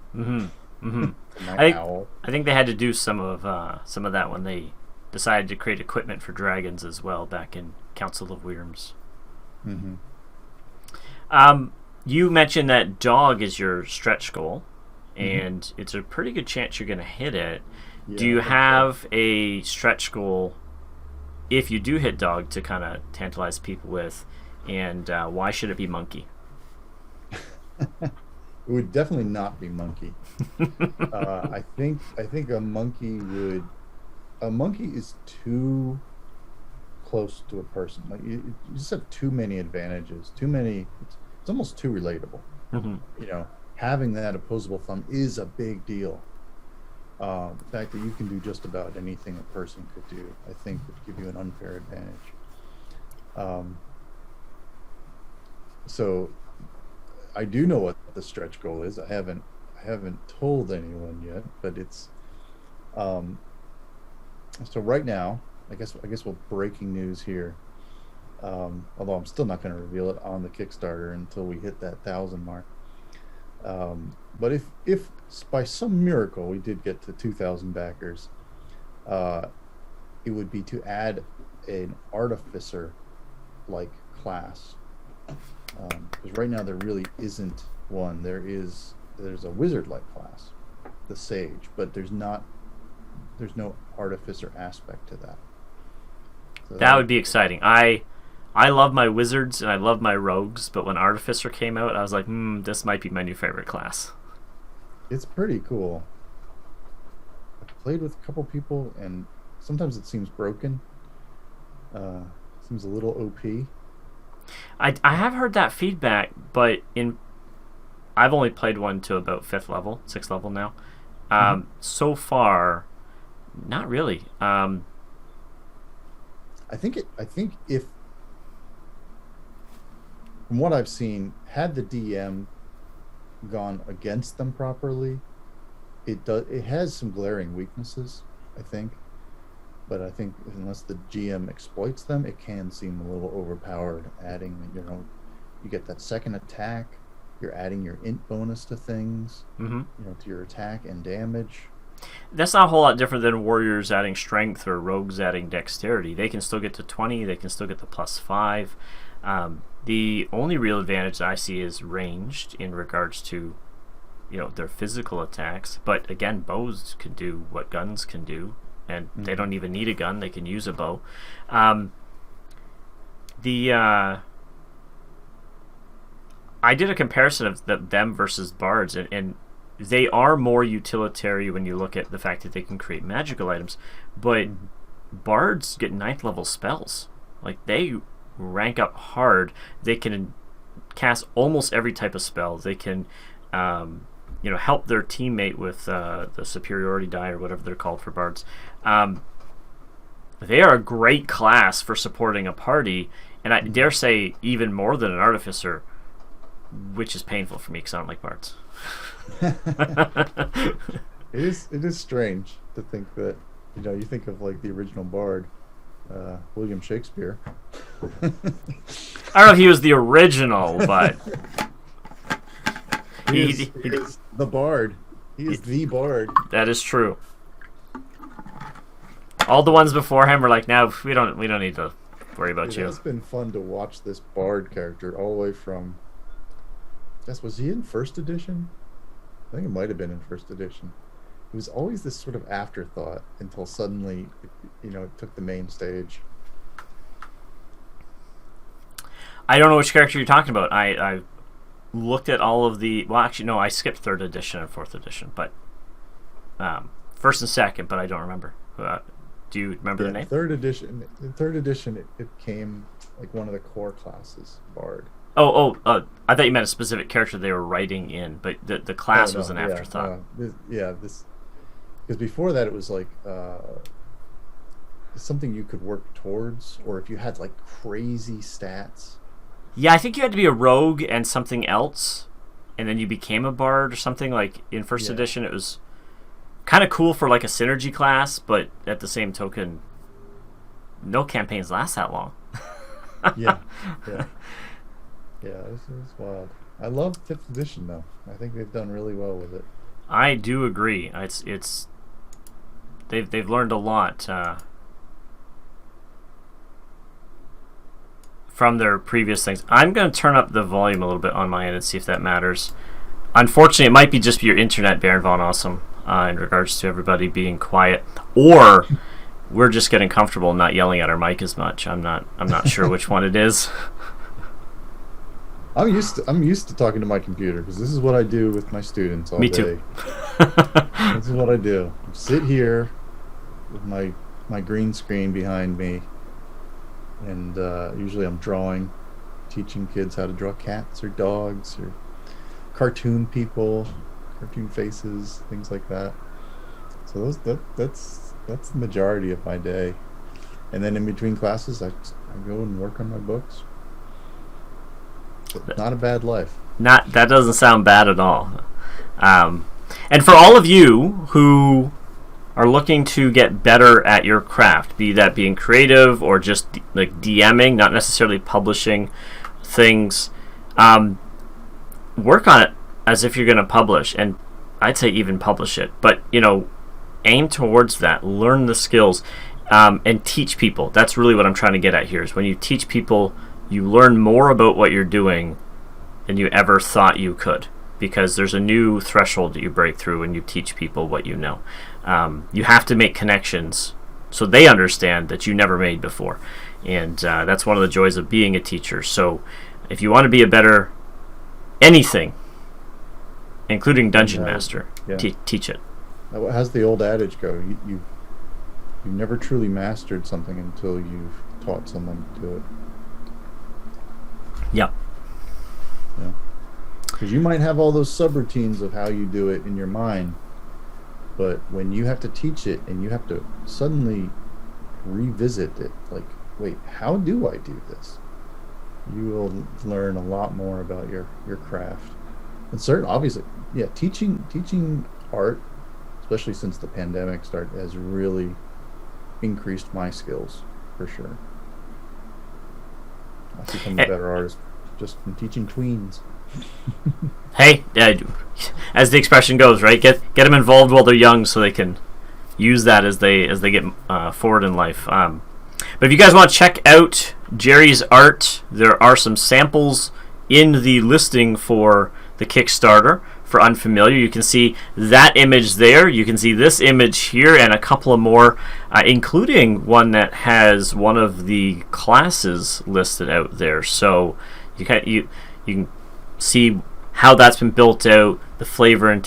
My owl. I think they had to do some of that when they decided to create equipment for dragons as well back in Council of Wyrms. You mentioned that dog is your stretch goal, and it's a pretty good chance you're going to hit it. Yeah, do you have a stretch goal if you do hit dog to kind of tantalize people with, and why should it be monkey? It would definitely not be monkey. I think a monkey is too close to a person. Like you just have too many advantages. It's almost too relatable. Having that opposable thumb is a big deal. The fact that you can do just about anything a person could do, I think, would give you an unfair advantage. So I do know what the stretch goal is. I haven't told anyone yet, but it's so right now, I guess we'll breaking news here. Although I'm still not going to reveal it on the Kickstarter until we hit that 1,000 mark. But if by some miracle we did get to 2,000 backers, it would be to add an artificer-like class. Because right now there really isn't one. There's a wizard-like class, the sage, but there's no artificer aspect to that. So that would be exciting. I love my wizards and I love my rogues, but when artificer came out, I was like, this might be my new favorite class. It's pretty cool. I've played with a couple people, and sometimes it seems broken. Seems a little OP. I have heard that feedback, but I've only played one to about 6th level now. So far, not really. I think if, from what I've seen, had the DM gone against them properly, it has some glaring weaknesses, I think. But I think unless the GM exploits them, it can seem a little overpowered. Adding, you get that second attack. You're adding your int bonus to things, to your attack and damage. That's not a whole lot different than warriors adding strength or rogues adding dexterity. They can still get to 20. They can still get the +5. The only real advantage that I see is ranged in regards to, their physical attacks. But again, bows can do what guns can do, and they don't even need a gun. They can use a bow. I did a comparison of them versus bards, and they are more utilitarian when you look at the fact that they can create magical items, but bards get 9th level spells. Like, they rank up hard. They can cast almost every type of spell. They can help their teammate with the superiority die or whatever they're called for bards. They are a great class for supporting a party, and I dare say even more than an artificer, which is painful for me because I don't like bards. It is strange to think that, you think of like the original bard, William Shakespeare. I don't know if he was the original, but he is the bard. He is the bard. That is true. All the ones before him were like, "No, we don't need to worry about you." It's been fun to watch this bard character all the way from. Was he in first edition? I think it might have been in first edition. It was always this sort of afterthought until suddenly, it took the main stage. I don't know which character you're talking about. I looked at all of the... Well, actually, no, I skipped 3rd edition and 4th edition, but... first and second, but I don't remember. Do you remember the name? 3rd edition. In 3rd edition, it became like one of the core classes, bard. I thought you meant a specific character they were writing in, but the class was an afterthought. This because before that it was like something you could work towards, or if you had like crazy stats. Yeah, I think you had to be a rogue and something else, and then you became a bard or something. Like in first edition, it was kind of cool for like a synergy class, but at the same token, no campaigns last that long. Yeah. Yeah, this is wild. I love 5th edition though. I think they've done really well with it. I do agree. It's they've learned a lot from their previous things. I'm going to turn up the volume a little bit on my end and see if that matters. Unfortunately, it might be just your internet, Baron Von Awesome, in regards to everybody being quiet, or we're just getting comfortable not yelling at our mic as much. I'm not sure which one it is. I'm used to talking to my computer because this is what I do with my students all day. Me too. This is what I do. I sit here with my green screen behind me, and usually I'm drawing, teaching kids how to draw cats or dogs or cartoon people, cartoon faces, things like that. So that's the majority of my day, and then in between classes I go and work on my books. Not a bad life. That doesn't sound bad at all. And for all of you who are looking to get better at your craft, be that being creative or just like DMing, not necessarily publishing things, work on it as if you're going to publish, and I'd say even publish it. But aim towards that. Learn the skills, and teach people. That's really what I'm trying to get at here. Is when you teach people, you learn more about what you're doing than you ever thought you could, because there's a new threshold that you break through when you teach people what you know. You have to make connections so they understand that you never made before, and that's one of the joys of being a teacher. So if you want to be a better anything, including Dungeon Master, teach it. How's the old adage go? You never truly mastered something until you've taught someone to do it. Yep. Yeah. Because you might have all those subroutines of how you do it in your mind, but when you have to teach it and you have to suddenly revisit it like wait, how do I do this? You will learn a lot more about your craft. And certain, obviously, yeah, teaching art, especially since the pandemic started, has really increased my skills for sure. I've become a better artist just from teaching tweens. Hey, as the expression goes, right? Get them involved while they're young, so they can use that as they get forward in life. But if you guys want to check out Jerry's art, there are some samples in the listing for the Kickstarter for Unfamiliar. You can see that image there. You can see this image here and a couple of more, including one that has one of the classes listed out there. So you can see how that's been built out, the flavor and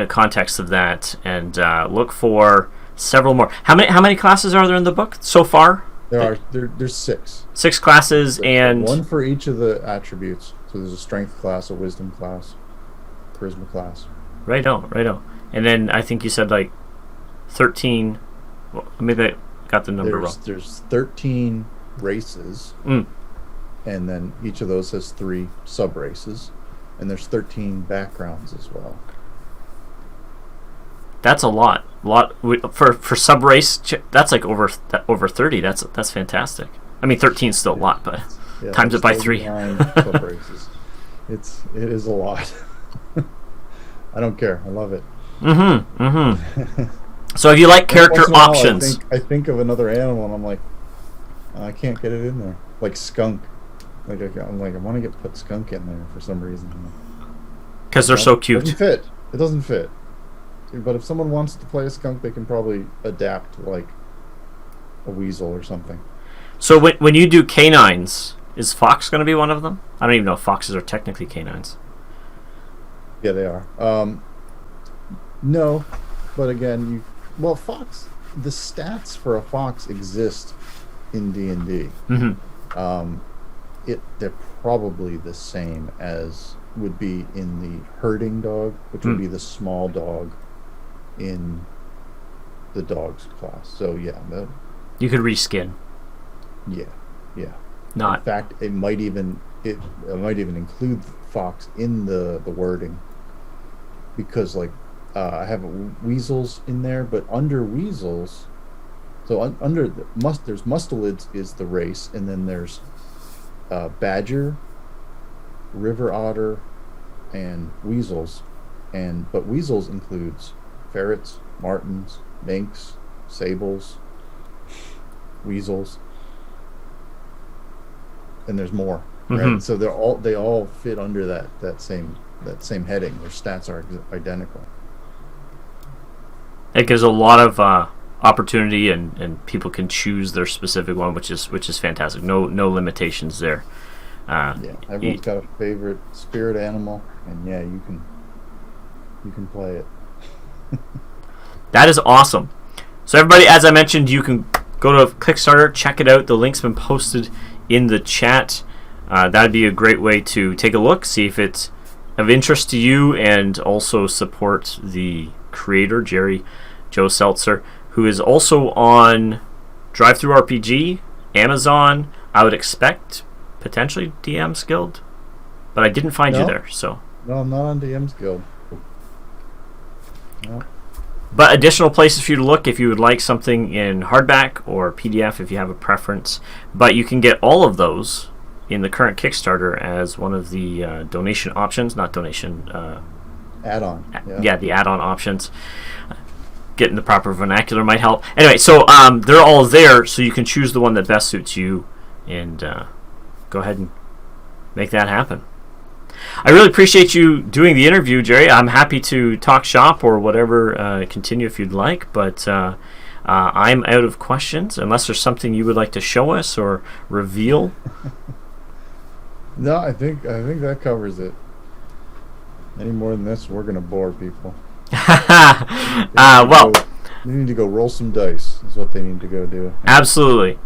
context of that, and look for several more. How many classes are there in the book so far? There's 6. 6 classes, and one for each of the attributes. So there's a strength class, a wisdom class, charisma class. Right on. And then I think you said like 13. Well, maybe I got the number wrong. There's 13 races, and then each of those has 3 sub races, and there's 13 backgrounds as well. That's a lot. For sub race. That's like over 30. That's fantastic. I mean, 13 is still a lot, but times it by 3. Sub races. It is a lot. I don't care. I love it. So if you like character options, I think of another animal and I'm like, I can't get it in there. Like skunk. I want to put skunk in there for some reason. Because they're so cute. It doesn't fit. But if someone wants to play a skunk, they can probably adapt like a weasel or something. So when you do canines, is fox going to be one of them? I don't even know if foxes are technically canines. Yeah, they are. No, but again, fox. The stats for a fox exist in D&D. They're probably the same as would be in the herding dog, which would be the small dog in the dog's class. So yeah, you could reskin. Yeah. Not. In fact, it might even include fox in the wording, because like I have weasels in there, but under weasels, so there's mustelids is the race, and then there's badger, river otter, and weasels, but weasels includes ferrets, martens, minks, sables, weasels, and there's more. Right? So they all fit under that same heading. Their stats are identical. It gives a lot of opportunity, and people can choose their specific one, which is fantastic. No limitations there. Everyone's got a favorite spirit animal, and you can play it. That is awesome. So everybody, as I mentioned, you can go to Kickstarter, check it out. The link's been posted in the chat. That'd be a great way to take a look, see if it's of interest to you, and also support the creator, Joe Seltzer, who is also on DriveThruRPG, Amazon, I would expect, potentially DM's Guild, but I didn't find you there. So no, I'm not on DM's Guild. No. But additional places for you to look if you would like something in hardback or PDF if you have a preference. But you can get all of those in the current Kickstarter as one of the donation options, not donation. Add-on. Yeah, the add-on options. Getting the proper vernacular might help. Anyway, so they're all there, so you can choose the one that best suits you, and go ahead and make that happen. I really appreciate you doing the interview, Jerry. I'm happy to talk shop or whatever, continue if you'd like, but I'm out of questions, unless there's something you would like to show us or reveal. No, I think that covers it. Any more than this, we're going to bore people. They need to go roll some dice, is what they need to go do. Absolutely.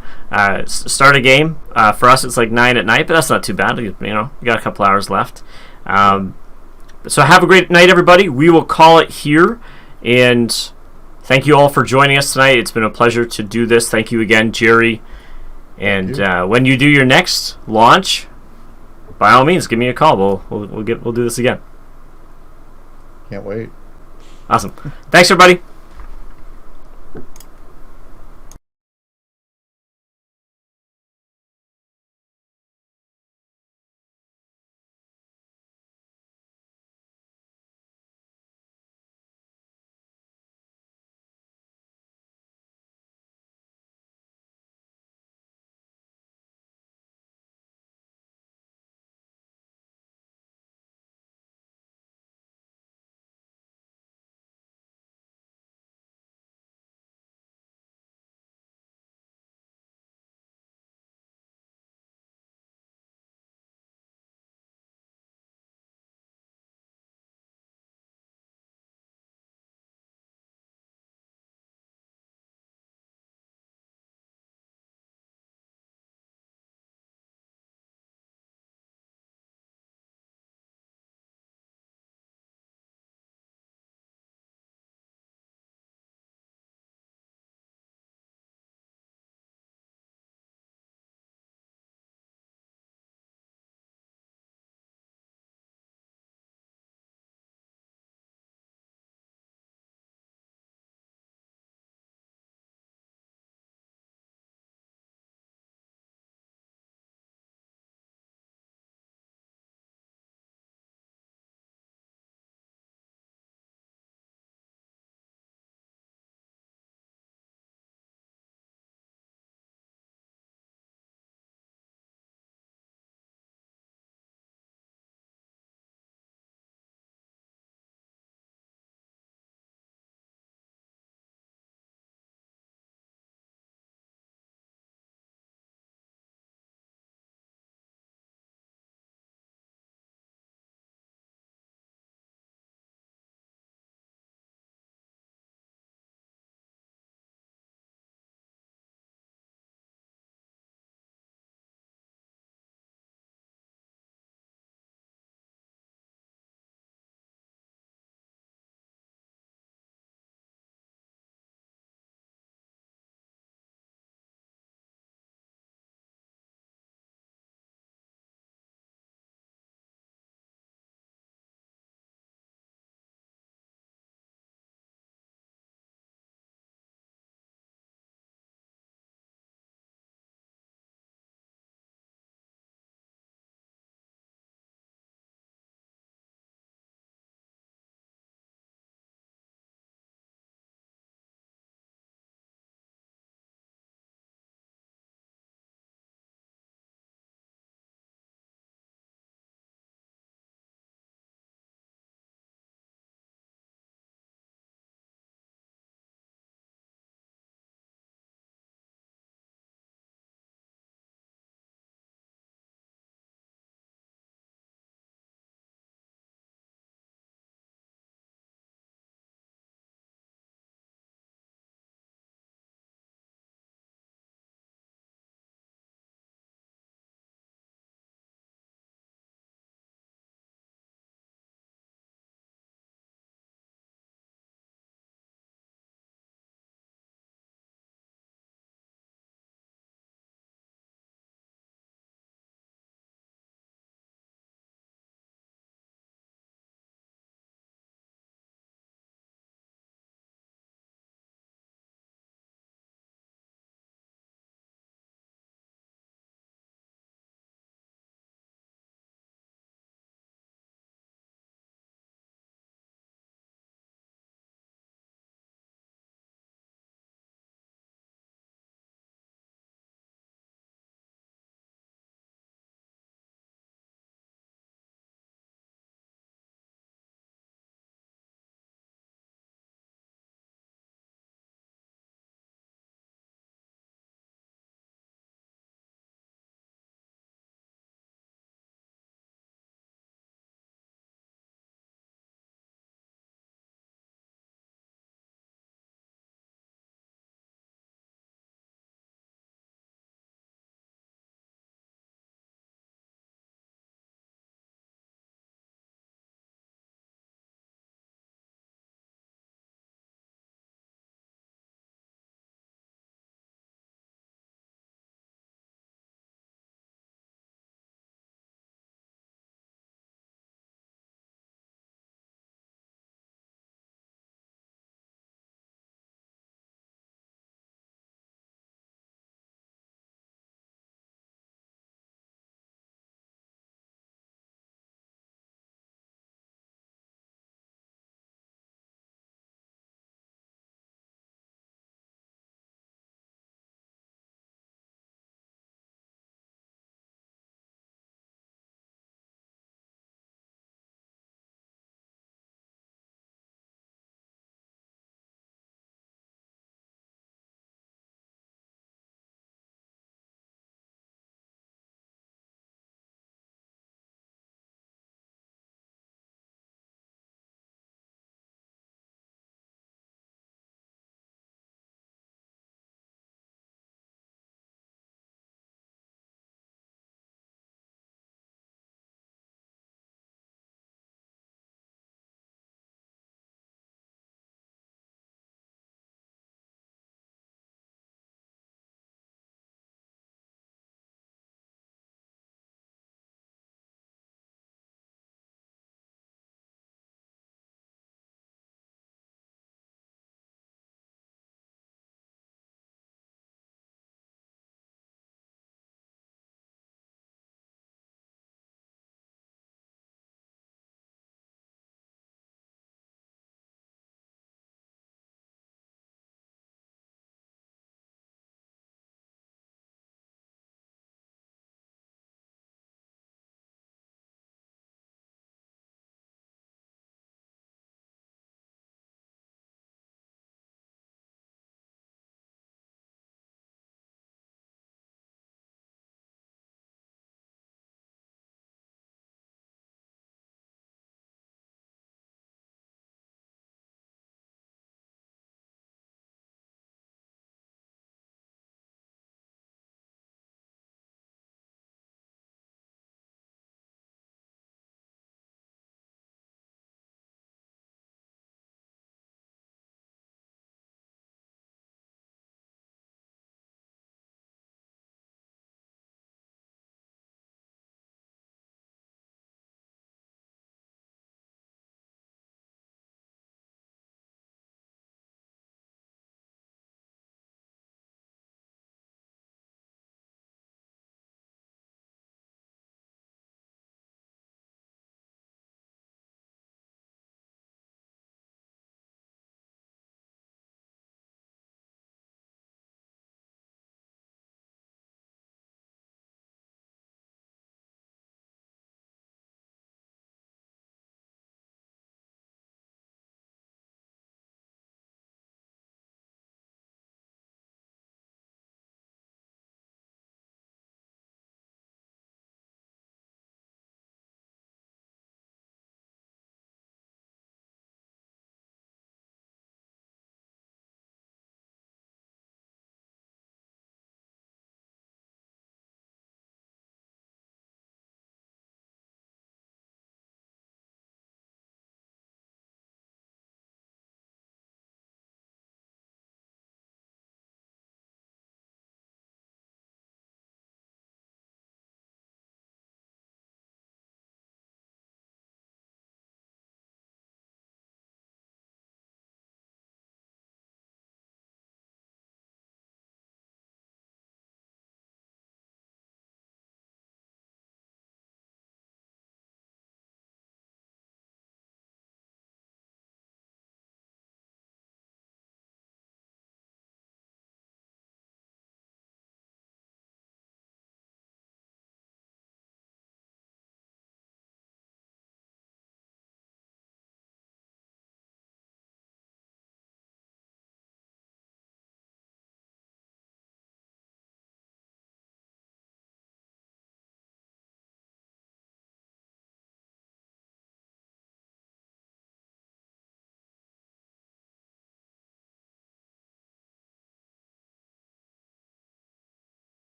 Start a game. For us, it's like 9 at night, but that's not too bad. You got a couple hours left. So have a great night, everybody. We will call it here. And thank you all for joining us tonight. It's been a pleasure to do this. Thank you again, Jerry. And when you do your next launch, by all means, give me a call. We'll do this again. Can't wait. Awesome. Thanks, everybody.